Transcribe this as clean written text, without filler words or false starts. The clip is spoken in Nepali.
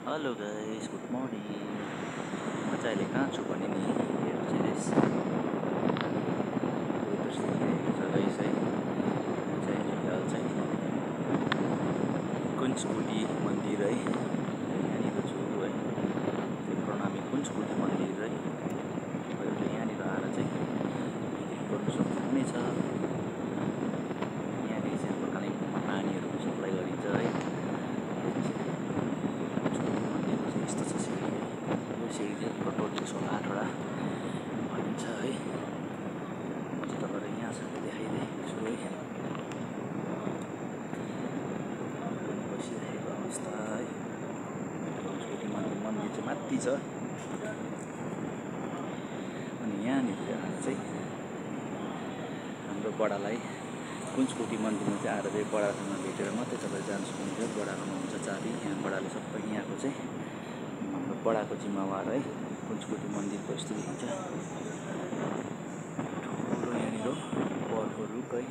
Hello guys, good morning. म चाहिँ अहिले कहाँ छु भने नि हेर्नु चाहिँ गाइस, गाइस है म चाहिँ फिलहाल चाहिँ कुञ्चकुटी मन्दिर है यहाँनिर छु है। त्यो प्रणामी कुञ्चकुटी मन्दिर है, तपाईँहरूले यहाँनिर आएर चाहिँ भिजिट गर्नु सक्नुहुनेछ। यहाँनिर चाहिँ अब कालिम्पोङमा पानीहरूको सप्लाई गरिन्छ है। यस्तो छ सिँढी है, यो सिँढी चाहिँ टोटल 108वटा भनिन्छ है। म चाहिँ तपाईँलाई यहाँसम्म देखाइरहेको छु है। बसिरहेको अवस्था है। कुञ्चकुटी मन्दिर चाहिँ माथि छ। अनि यहाँनिर चाहिँ हाम्रो बडालाई कुञ्चकुटी मन्दिरमा चाहिँ आएर चाहिँ बडासँग भेटेर मात्रै तपाईँ जान सक्नुहुन्छ। बडाको हुन्छ चाबी, यहाँ बडाले सबै यहाँको चाहिँ हाम्रो बडाको जिम्मावार है। कुञ्चकुटी मन्दिरको यस्तो देखिन्छ ठुलो यहाँनिर बरको रुख है।